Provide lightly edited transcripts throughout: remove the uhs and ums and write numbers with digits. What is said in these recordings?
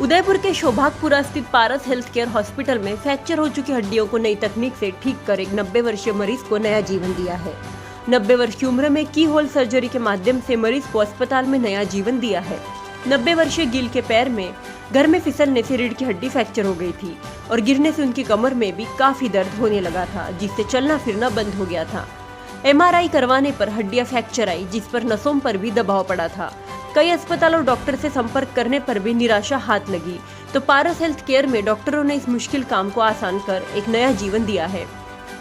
उदयपुर के शोभागपुरा स्थित पारस health care hospital में फ्रैक्चर हो चुकी हड्डियों को नई तकनीक से ठीक कर एक 90 वर्षीय मरीज को नया जीवन दिया है। 90 वर्ष की उम्र में की होल सर्जरी के माध्यम से मरीज को अस्पताल में नया जीवन दिया है। 90 वर्षीय गिल के पैर में घर में फिसलने से रीढ़ की हड्डी फ्रैक्चर हो गई थी और गिरने से उनकी कमर में भी काफी दर्द होने लगा था, जिससे चलना फिरना बंद हो गया था। MRI करवाने पर हड्डियां फ्रैक्चर आई, जिस पर नसों पर भी दबाव पड़ा था। कई अस्पताल और डॉक्टर से संपर्क करने पर भी निराशा हाथ लगी, तो पारस हेल्थ केयर में डॉक्टरों ने इस मुश्किल काम को आसान कर एक नया जीवन दिया है।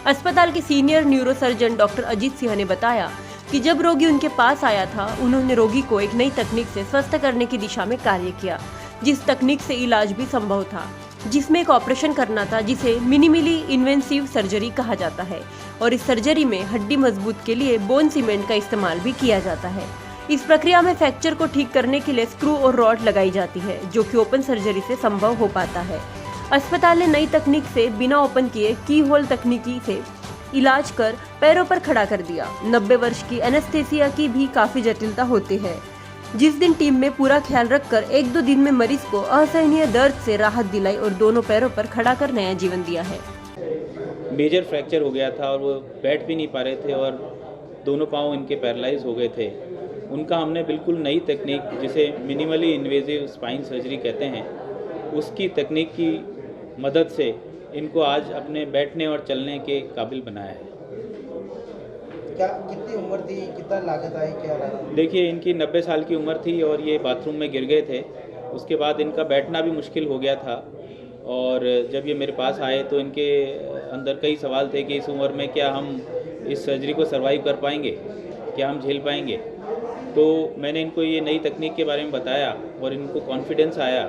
अस्पताल के senior neurosurgeon doctor Ajit Singh ने बताया कि जब रोगी उनके पास आया था, उन्होंने रोगी को एक नई तकनीक से स्वस्थ करने की दिशा में कार्य किया, जिस तकनीक से इलाज भी संभव था, जिसमें एक ऑपरेशन करना था जिसे मिनिमली इन्वेसिव सर्जरी कहा जाता है। और इस सर्जरी में हड्डी मजबूत के लिए बोन सीमेंट का इस्तेमाल भी किया जाता है। इस प्रक्रिया में फ्रैक्चर को ठीक करने के लिए स्क्रू और रॉड लगाई जाती है, जो कि ओपन सर्जरी से संभव हो पाता है। अस्पताल ने नई तकनीक से बिना ओपन किए की होल तकनीकी से इलाज कर पैरों पर खड़ा कर दिया। 90 वर्ष की एनेस्थेसिया की भी काफी जटिलता होती है, जिस दिन टीम में पूरा ख्याल रखकर 1-2 दिन में मरीज को असहनीय दर्द से राहत दिलाई और दोनों पैरों पर खड़ा कर नया जीवन दिया है। मेजर फ्रैक्चर हो गया था और वो बैठ भी नहीं पा रहे थे और दोनों पाँव इनके पैरालाइज हो गए थे। उनका हमने बिल्कुल नई तकनीक, जिसे मिनिमली इन्वेसिव स्पाइन सर्जरी कहते हैं, उसकी तकनीक की मदद से इनको आज अपने बैठने और चलने के काबिल बनाया है। क्या कितनी उम्र थी, कितना लागत आई, क्या रहा? देखिए, इनकी 90 साल की उम्र थी और ये बाथरूम में गिर गए थे। उसके बाद इनका बैठना भी मुश्किल हो गया था और जब ये मेरे पास आए तो इनके अंदर कई सवाल थे कि इस उम्र में क्या हम इस सर्जरी को सर्वाइव कर पाएंगे, क्या हम झेल पाएंगे। तो मैंने इनको ये नई तकनीक के बारे में बताया और इनको कॉन्फिडेंस आया।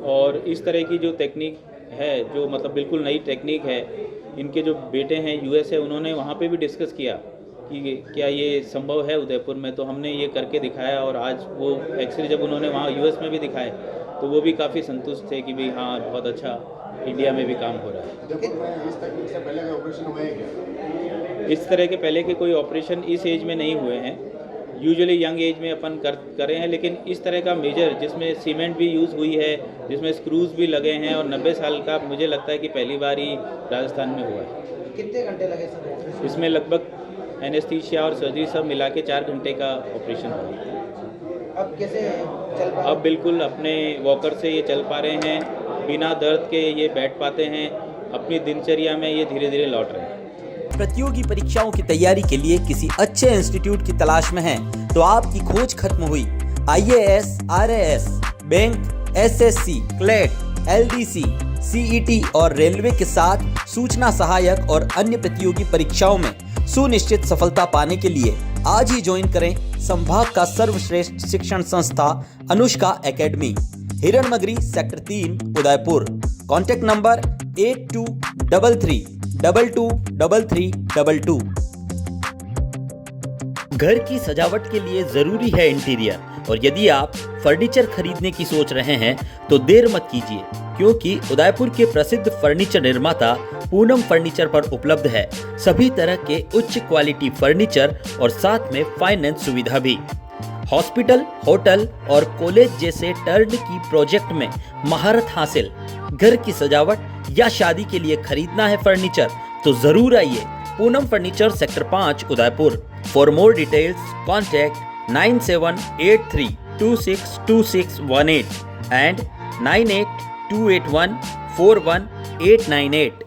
और इस तरह की जो तकनीक है, जो मतलब बिल्कुल नई टेक्निक है, इनके जो बेटे हैं US है, उन्होंने वहाँ पे भी डिस्कस किया कि क्या ये संभव है उदयपुर में। तो हमने ये करके दिखाया और आज वो एक्सरे जब उन्होंने वहाँ US में भी दिखाए तो वो भी काफ़ी संतुष्ट थे कि भाई हाँ, बहुत अच्छा इंडिया में भी काम हो रहा है। इस तकनीक से पहले का ऑपरेशन हुए हैं क्या? इस तरह के पहले के कोई ऑपरेशन इस एज में नहीं हुए हैं। यूजुअली यंग एज में अपन करे हैं, लेकिन इस तरह का मेजर जिसमें सीमेंट भी यूज़ हुई है, जिसमें स्क्रूज भी लगे हैं और 90 साल का, मुझे लगता है कि पहली बार ही राजस्थान में हुआ है। कितने घंटे लगे सर? इसमें लगभग एनेस्थीसिया और सर्जरी सब मिला के 4 घंटे का ऑपरेशन हुआ। अब कैसे चल पा? अब बिल्कुल अपने वॉकर से ये चल पा रहे हैं, बिना दर्द के ये बैठ पाते हैं, अपनी दिनचर्या में ये धीरे धीरे लौट रहे हैं। प्रतियोगी परीक्षाओं की तैयारी के लिए किसी अच्छे इंस्टीट्यूट की तलाश में हैं, तो आपकी खोज खत्म हुई। IAS, RAS, bank, SSC, CLAT, LDC, CET और रेलवे के साथ सूचना सहायक और अन्य प्रतियोगी परीक्षाओं में सुनिश्चित सफलता पाने के लिए आज ही ज्वाइन करें संभाग का सर्वश्रेष्ठ शिक्षण संस्था Anushka academy, Hiranmagri, sector 3, Udaipur. Contact number 8233223322। घर की सजावट के लिए जरूरी है इंटीरियर, और यदि आप फर्नीचर खरीदने की सोच रहे हैं तो देर मत कीजिए, क्योंकि उदयपुर के प्रसिद्ध फर्नीचर निर्माता पूनम फर्नीचर पर उपलब्ध है सभी तरह के उच्च क्वालिटी फर्नीचर और साथ में फाइनेंस सुविधा भी। हॉस्पिटल, होटल और कॉलेज जैसे टर्नकी प्रोजेक्ट में महारत हासिल। घर की सजावट या शादी के लिए खरीदना है फर्नीचर तो जरूर आइए Poonam furniture, sector 5, Udaipur. For more details contact 9783262618 and 9828141898।